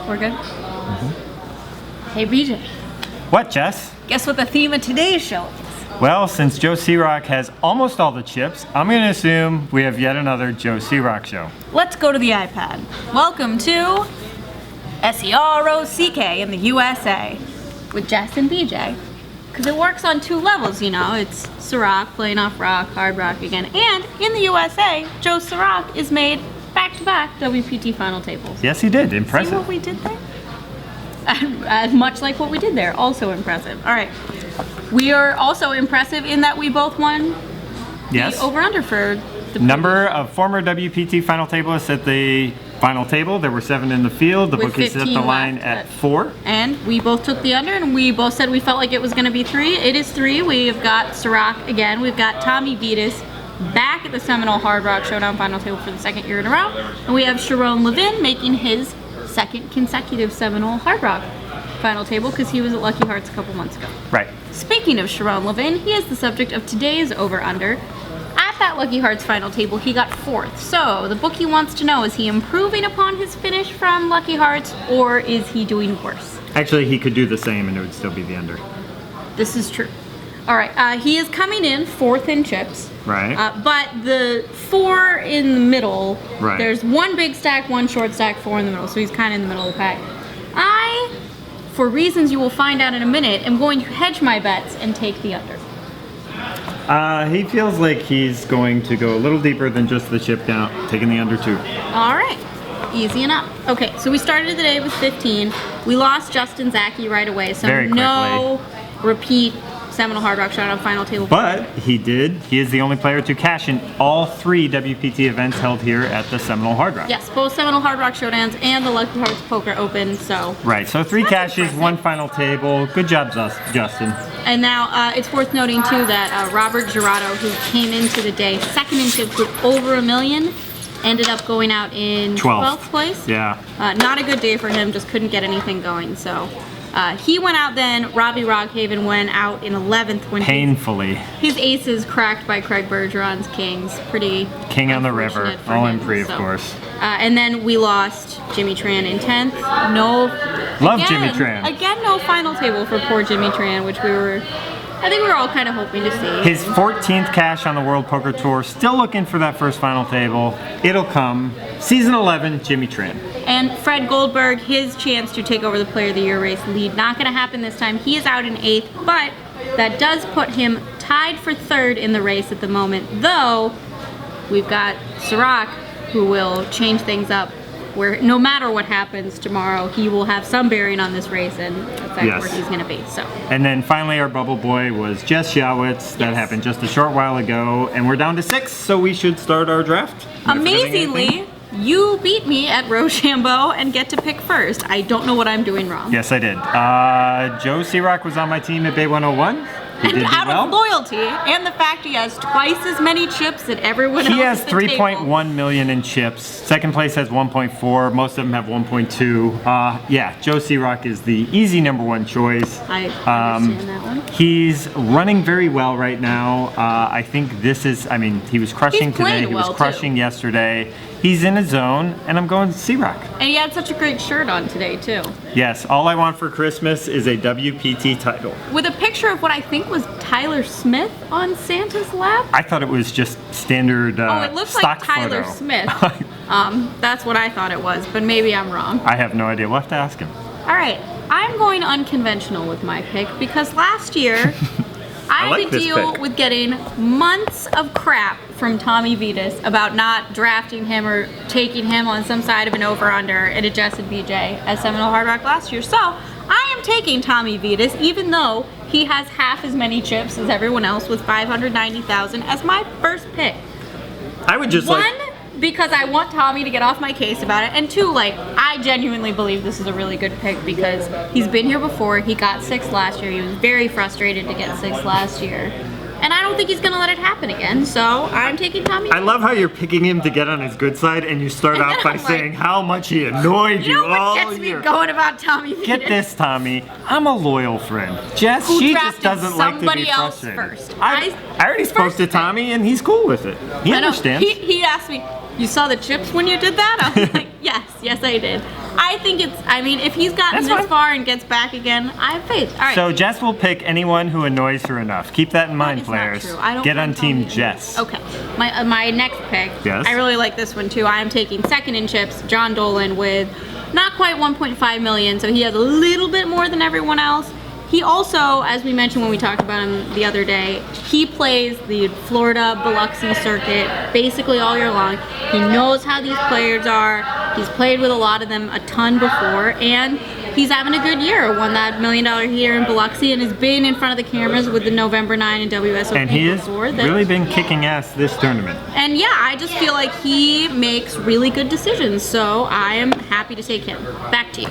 We're good? Hey, BJ. What, Jess? Guess what the theme of today's show is? Well, since Joe Serock has almost all the chips, I'm going to assume we have yet another Joe Serock show. Let's go to the iPad. Welcome to S.E.R.O.C.K in the U.S.A. with Jess and BJ. Because it works on two levels, you know. It's S.E.R.O.C, playing off rock, hard rock again. And in the U.S.A, Joe Serock is made back-to-back WPT final tables. Yes, he did. Impressive. See what we did there? As much like what we did there. Also impressive. All right. We are also impressive in that we both won the over-under for the number of former WPT final tablists at the final table. There were 7 in the field. The bookie set the line at 4. And we both took the under, and we both said we felt like it was going to be 3. It is 3. We've got S.E.R.O.C again. We've got Tommy Vitas back at the Seminole Hard Rock Showdown final table for the 2nd year in a row. And we have Sharon Levine making his 2nd consecutive Seminole Hard Rock final table because he was at Lucky Hearts a couple months ago. Right. Speaking of Sharon Levine, he is the subject of today's over-under. At that Lucky Hearts final table, he got 4th. So the bookie wants to know, is he improving upon his finish from Lucky Hearts, or is he doing worse? Actually, he could do the same and it would still be the under. This is true. All right, he is coming in 4th in chips. Right. But the 4 in the middle, right. There's 1 big stack, 1 short stack, 4 in the middle. So he's kind of in the middle of the pack. I, for reasons you will find out in a minute, am going to hedge my bets and take the under. He feels like he's going to go a little deeper than just the chip count, taking the under 2. All right. Easy enough. Okay, so we started the day with 15. We lost Justin Zacke right away, so no repeat Seminole Hard Rock Showdown final table. But he is the only player to cash in all 3 WPT events held here at the Seminole Hard Rock. Yes, both Seminole Hard Rock Showdowns and the Lucky Hearts Poker Open, so. Right, so 3 cashes, 1 final table. Good job, Justin. And now it's worth noting too that Robert Girardo, who came into the day 2nd in chips with over $1 million, ended up going out in 12th place. Yeah. Not a good day for him, just couldn't get anything going, so. He went out then. Robbie Rockhaven went out in 11th when painfully his aces cracked by Craig Bergeron's kings. Pretty King on the river, all in pre, of course. And then we lost Jimmy Tran in 10th. Jimmy Tran. Again, no final table for poor Jimmy Tran, which I think we were all kind of hoping to see. His 14th cash on the World Poker Tour. Still looking for that first final table. It'll come. Season 11, Jimmy Tran. And Fred Goldberg, his chance to take over the Player of the Year race lead. Not going to happen this time. He is out in 8th, but that does put him tied for 3rd in the race at the moment. Though, we've got S.E.R.O.C, who will change things up, where no matter what happens tomorrow, he will have some bearing on this race, and that's where he's going to be. So. And then finally, our bubble boy was Jess Yowitz. That happened just a short while ago, and we're down to 6, so we should start our draft. Amazingly, you beat me at Rochambeau and get to pick first. I don't know what I'm doing wrong. Yes, I did. Joe Serock was on my team at Bay 101. And out of loyalty, and the fact he has twice as many chips that everyone else. He has 3.1 million in chips. 2nd place has 1.4. Most of them have 1.2. Yeah, Joe Serock is the easy #1 choice. I understand that one. He's running very well right now. I think this is, he was crushing today. He was crushing yesterday. He's in his zone, and I'm going Serock. And he had such a great shirt on today, too. Yes, all I want for Christmas is a WPT title. With a picture of what I think was Tyler Smith on Santa's lap. I thought it was just standard it looks like Tyler photo. Smith. That's what I thought it was, but maybe I'm wrong. I have no idea. We'll have to ask him. All right, I'm going unconventional with my pick because last year I had to deal with getting months of crap from Tommy Vitas about not drafting him or taking him on some side of an over-under at a Jess and BJ at Seminole Hard Rock last year. So I am taking Tommy Vitas, even though he has half as many chips as everyone else with 590,000 as my first pick. I would just because I want Tommy to get off my case about it, and 2, I genuinely believe this is a really good pick because he's been here before. He got 6th last year. He was very frustrated to get 6th last year. And I don't think he's going to let it happen again, so I'm taking Tommy. I love how you're picking him to get on his good side, and you start off by saying how much he annoyed you all year. What gets me going about Tommy Vitas? Get this, Tommy. I'm a loyal friend. Jess, she just doesn't like to be frustrated. First. I already spoke to Tommy, and he's cool with it. He understands. He asked me, you saw the chips when you did that? I was like, yes, I did. I think it's, I mean, if he's gotten this far and gets back again, I have faith. All right. So Jess will pick anyone who annoys her enough. Keep that in mind, That is players. not true. I don't Get on find Team Tommy Jess. Okay. My next pick, Yes. I really like this one too. I am taking second in chips, John Dolan, with not quite 1.5 million, so he has a little bit more than everyone else. He also, as we mentioned when we talked about him the other day, he plays the Florida Biloxi circuit basically all year long. He knows how these players are. He's played with a lot of them a ton before, and he's having a good year. Won that $1 million here in Biloxi and has been in front of the cameras with the November 9 and W.S.A. And he has really been kicking ass this tournament. And yeah, I just feel like he makes really good decisions, so I am happy to take him. Back to you.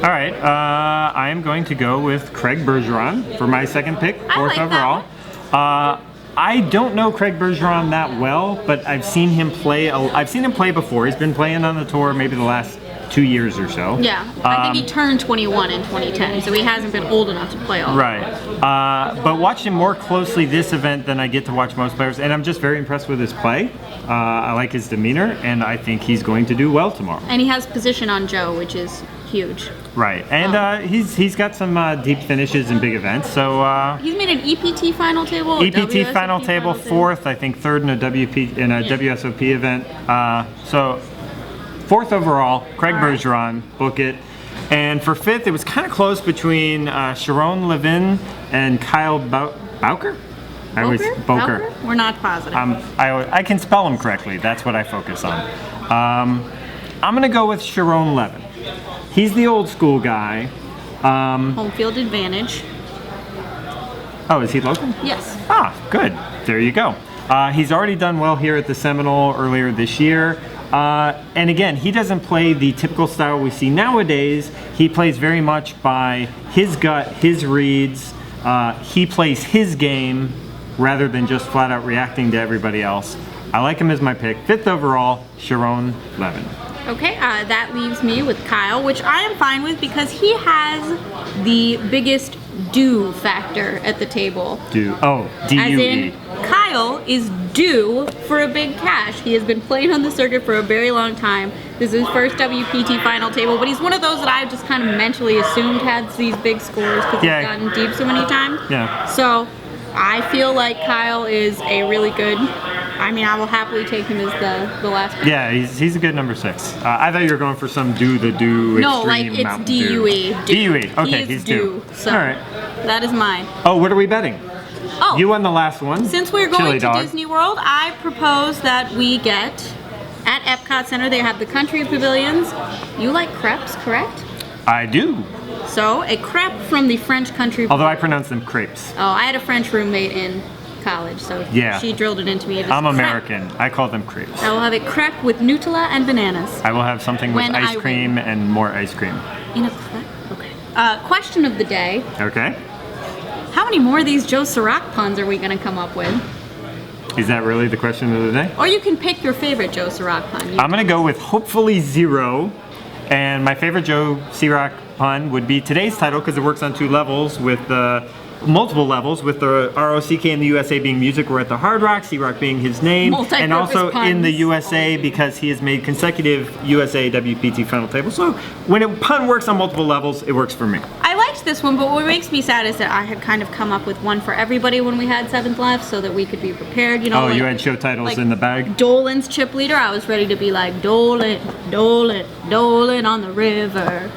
All right, I am going to go with Craig Bergeron for my second pick, fourth overall. I don't know Craig Bergeron that well, but I've seen him play. I've seen him play before. He's been playing on the tour maybe the last 2 years or so. Yeah, I think he turned 21 in 2010, so he hasn't been old enough to play all. Right, but watching more closely this event than I get to watch most players, and I'm just very impressed with his play. I like his demeanor, and I think he's going to do well tomorrow. And he has position on Joe, which is huge. Right, and he's got some deep finishes in big events. So he's made an EPT final table. EPT final table, fourth, I think third in a WSOP event. So fourth overall, Craig Bergeron, book it. And for fifth, it was kind of close between Sharon Levine and Kyle Bowker. Bowker? We're not positive. I can spell them correctly. That's what I focus on. I'm going to go with Sharon Levine. He's the old school guy. Home field advantage. Oh, is he local? Yes. Ah, good. There you go. He's already done well here at the Seminole earlier this year. And again, he doesn't play the typical style we see nowadays. He plays very much by his gut, his reads. He plays his game rather than just flat out reacting to everybody else. I like him as my pick. Fifth overall, Sharon Levine. Okay, that leaves me with Kyle, which I am fine with because he has the biggest do factor at the table. Do. Oh, D-U-E. As in, Kyle is due for a big cash. He has been playing on the circuit for a very long time. This is his first WPT final table, but he's one of those that I've just kind of mentally assumed had these big scores because he's gotten deep so many times. Yeah. So I feel like Kyle is a really good, I mean, I will happily take him as the last pick. Yeah, he's a good number 6. I thought you were going for some do No, like it's D-U-E. D-U-E. Okay, he's due. So all right. That is mine. Oh, what are we betting? Oh, you won the last one. Since we're going to Disney World, I propose that we get, at Epcot Center, they have the country pavilions. You like crepes, correct? I do. So, a crepe from the French country pavilion. Although I pronounce them crepes. Oh, I had a French roommate in college, so she drilled it into me. I'm American. I call them crepes. I will have a crepe with Nutella and bananas. I will have something with ice cream and more ice cream. In a crepe? Okay. Question of the day. Okay. How many more of these Joe Serock puns are we going to come up with? Is that really the question of the day? Or you can pick your favorite Joe Serock pun. I'm going to go with hopefully 0. And my favorite Joe Serock pun would be today's title because it works on 2 levels with multiple levels with the S.E.R.O.C.K and the U.S.A. being music. We're at the Hard Rock, Serock being his name. And also puns. In the U.S.A. because he has made consecutive U.S.A. WPT final tables. So when a pun works on multiple levels, it works for me. I liked this one, but what makes me sad is that I had kind of come up with one for everybody when we had 7th left so that we could be prepared. You know, you had show titles in the bag? Dolan's chip leader, I was ready to be like, Dolan, Dolan, Dolan on the river.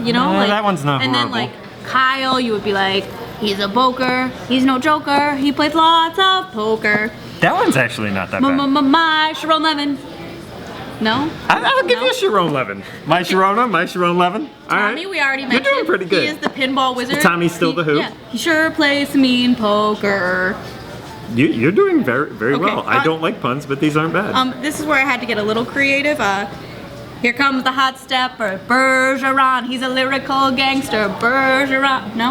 You know? That one's not horrible. And then Kyle, you would be like, he's a boker, he's no joker, he plays lots of poker. That one's actually not that bad. My Sharon Levine. No? I'll give you Sharon Levine. My Sharon Levine. Tommy, we already mentioned. You're doing pretty good. He is the pinball wizard. Tommy's still the who? Yeah, he sure plays some mean poker. You're doing very, very well. I don't like puns, but these aren't bad. This is where I had to get a little creative. Here comes the hot stepper, Bergeron. He's a lyrical gangster, Bergeron. No?